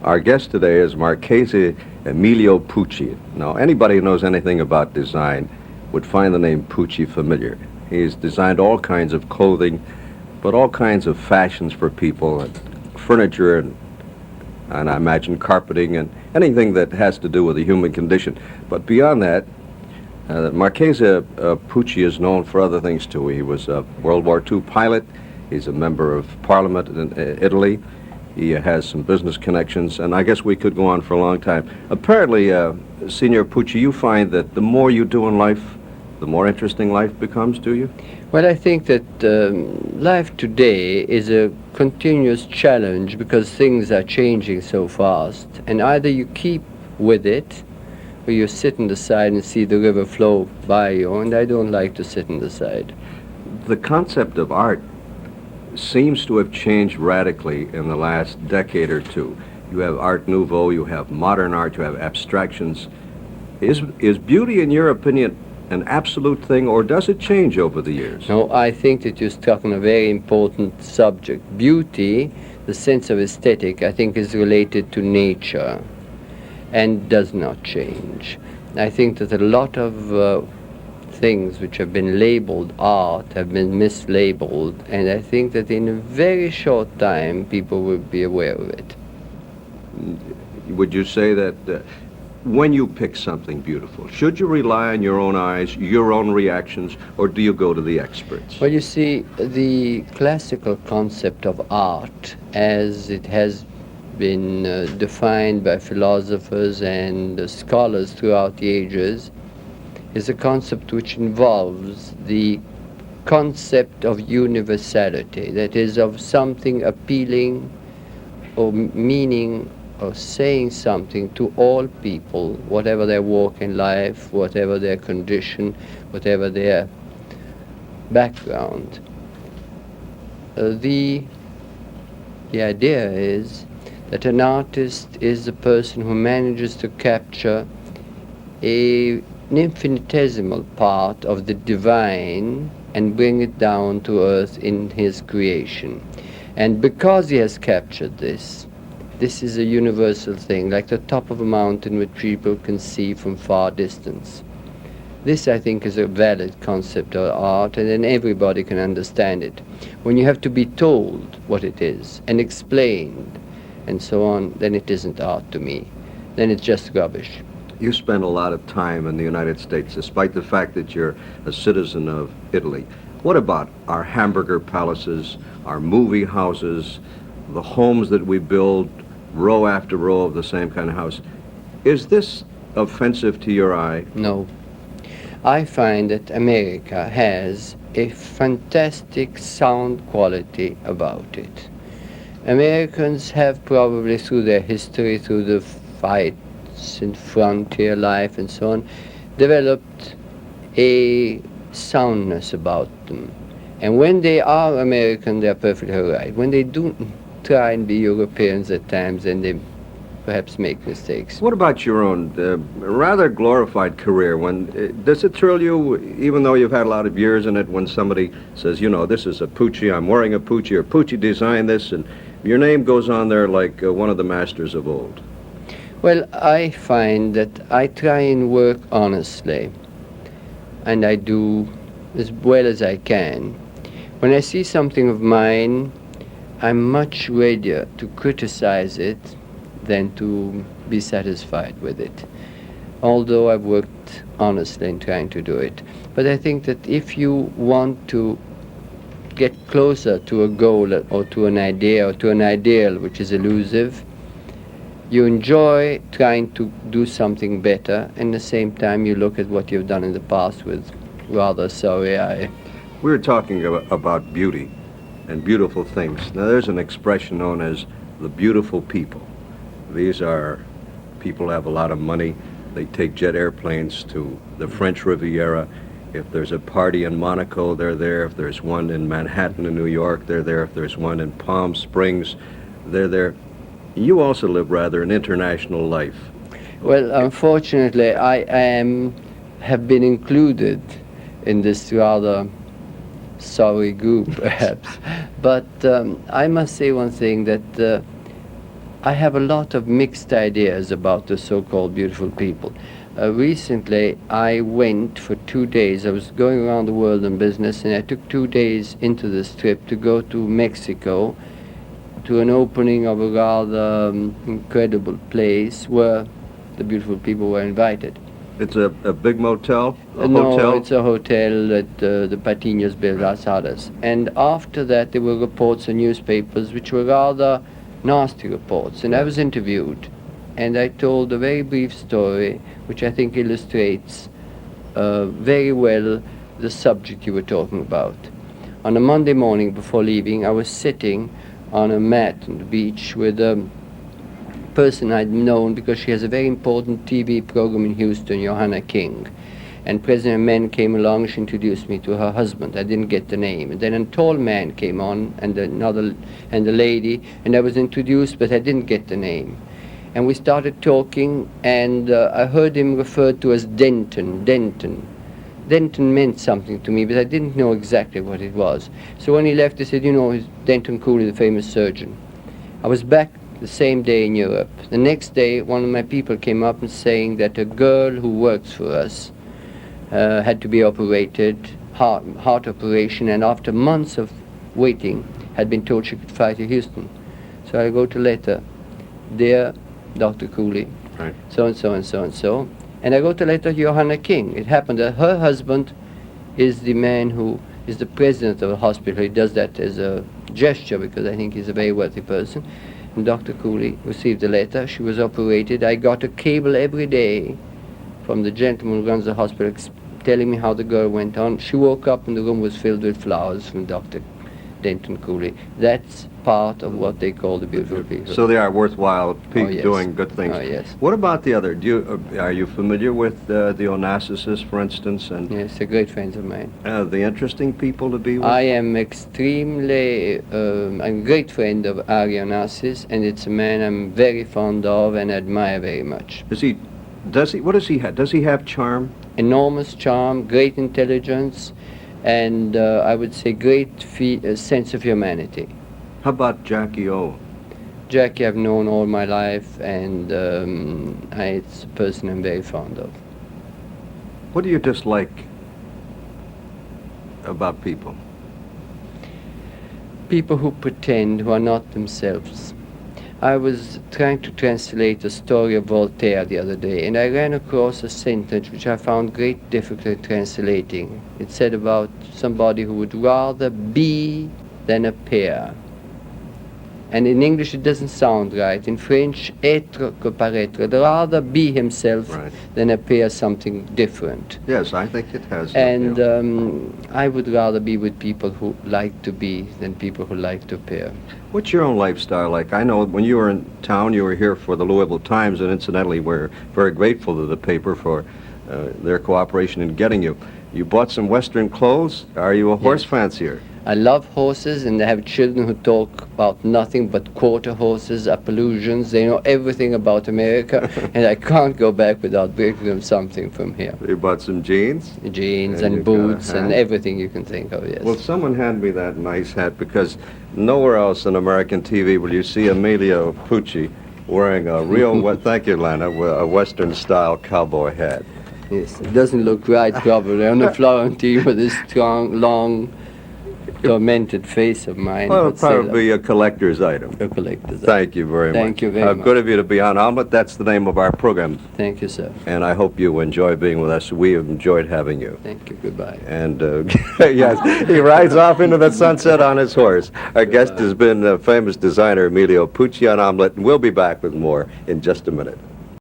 Our guest today is Marchese Emilio Pucci. Now, anybody who knows anything about design would find the name Pucci familiar. He's designed all kinds of clothing, but all kinds of fashions for people, and furniture, and I imagine carpeting, and anything that has to do with the human condition. But beyond that, Marchese Pucci is known for other things, too. He was a World War II pilot. He's a member of Parliament in Italy. He has some business connections, and I guess we could go on for a long time. Apparently, Signor Pucci, you find that the more you do in life, the more interesting life becomes, do you? Well, I think that life today is a continuous challenge because things are changing so fast, and either you keep with it, or you sit on the side and see the river flow by you, and I don't like to sit on the side. The concept of art seems to have changed radically in the last decade or two. You have Art Nouveau, you have modern art, you have abstractions. Is beauty, in your opinion, an absolute thing, or does it change over the years? No, I think that you're struck on a very important subject. Beauty, the sense of aesthetic, I think is related to nature and does not change. I think that a lot of things which have been labeled art have been mislabeled, and I think that in a very short time people will be aware of it. Would you say that when you pick something beautiful, should you rely on your own eyes, your own reactions, or do you go to the experts? Well, you see, the classical concept of art, as it has been defined by philosophers and scholars throughout the ages, is a concept which involves the concept of universality, that is, of something appealing or meaning or saying something to all people, whatever their walk in life, whatever their condition, whatever their background. The idea is that an artist is a person who manages to capture an infinitesimal part of the divine and bring it down to earth in his creation. And because he has captured this is a universal thing, like the top of a mountain which people can see from far distance. This, I think, is a valid concept of art, and then everybody can understand it. When you have to be told what it is and explained and so on, then it isn't art to me. Then it's just rubbish. You spend a lot of time in the United States, despite the fact that you're a citizen of Italy. What about our hamburger palaces, our movie houses, the homes that we build, row after row of the same kind of house? Is this offensive to your eye? No. I find that America has a fantastic sound quality about it. Americans have probably, through their history, through the fight in frontier life and so on, developed a soundness about them. And when they are American, they are perfectly right. When they do try and be Europeans at times, then they perhaps make mistakes. What about your own rather glorified career? Does it thrill you, even though you've had a lot of years in it, when somebody says, you know, this is a Pucci, I'm wearing a Pucci, or Pucci designed this, and your name goes on there like one of the masters of old? Well, I find that I try and work honestly, and I do as well as I can. When I see something of mine, I'm much readier to criticize it than to be satisfied with it, although I've worked honestly in trying to do it. But I think that if you want to get closer to a goal or to an idea or to an ideal which is elusive, you enjoy trying to do something better, and at the same time you look at what you've done in the past with rather sorry eye. We were talking about beauty and beautiful things. Now there's an expression known as the beautiful people. These are people who have a lot of money. They take jet airplanes to the French Riviera. If there's a party in Monaco, they're there. If there's one in Manhattan in New York, they're there. If there's one in Palm Springs, they're there. You also live rather an international life. Well, unfortunately, I have been included in this rather sorry group, perhaps. But I must say one thing, that I have a lot of mixed ideas about the so-called beautiful people. Recently, I went for 2 days. I was going around the world on business, and I took 2 days into this trip to go to Mexico to an opening of a rather incredible place where the beautiful people were invited. It's a big motel? No, Hotel? it's a hotel that the Patiños built, Las Hadas. And after that, there were reports in newspapers which were rather nasty reports. And I was interviewed, and I told a very brief story which I think illustrates very well the subject you were talking about. On a Monday morning before leaving, I was sitting on a mat on the beach with a person I'd known because she has a very important TV program in Houston, Johanna King. And President Mann came along, she introduced me to her husband. I didn't get the name. And then a tall man came on, and a lady, and I was introduced, but I didn't get the name. And we started talking, and I heard him referred to as Denton. Denton meant something to me, but I didn't know exactly what it was. So when he left, he said, you know, he's Denton Cooley, the famous surgeon. I was back the same day in Europe. The next day, one of my people came up and saying that a girl who works for us had to be operated, heart operation, and after months of waiting, had been told she could fly to Houston. So I wrote a letter, dear Dr. Cooley, right. so and so and so and so. And I wrote a letter to Johanna King. It happened that her husband is the man who is the president of the hospital. He does that as a gesture because I think he's a very wealthy person. And Dr. Cooley received the letter. She was operated. I got a cable every day from the gentleman who runs the hospital telling me how the girl went on. She woke up and the room was filled with flowers from Dr. Denton Cooley. That's part of what they call the beautiful people. So they are worthwhile people yes. doing good things. Oh, yes. What about the other? Are you familiar with the Onassis, for instance? And Yes, they're great friends of mine. the interesting people to be with? I am extremely, I'm a great friend of Ari Onassis, and it's a man I'm very fond of and admire very much. What does he have? Does he have charm? Enormous charm, great intelligence, and I would say great sense of humanity. How about Jackie O? Jackie I've known all my life, and it's a person I'm very fond of. What do you dislike about people? People who pretend, who are not themselves. I was trying to translate a story of Voltaire the other day, and I ran across a sentence which I found great difficulty translating. It said about somebody who would rather be than appear. And in English it doesn't sound right. In French, être que paraître. Rather be himself Right. than appear something different. Yes, I think it has. And I would rather be with people who like to be than people who like to appear. What's your own lifestyle like? I know when you were in town, you were here for the Louisville Times, and incidentally, we're very grateful to the paper for their cooperation in getting you. You bought some Western clothes. Are you a horse fancier? I love horses, and I have children who talk about nothing but quarter horses, Appalachians. They know everything about America, and I can't go back without bringing them something from here. You bought some jeans? Jeans And and you've got a boots and hat. everything you can think of, yes. Well, someone handed me that nice hat because nowhere else on American TV will you see Emilio Pucci wearing a real, thank you, Lana, a Western-style cowboy hat. Yes, it doesn't look right probably on the Florentine with this strong, long, tormented face of mine. Well, it'll but still, probably be a collector's item. a collector's. Thank you very much. Thank you very much. Good of you to be on Omelette. That's the name of our program, Thank you, sir. and I hope you enjoy being with us. We have enjoyed having you. Thank you. Goodbye. And yes, he rides off into the sunset on his horse. Our guest has been famous designer Emilio Pucci on Omelette, and we'll be back with more in just a minute.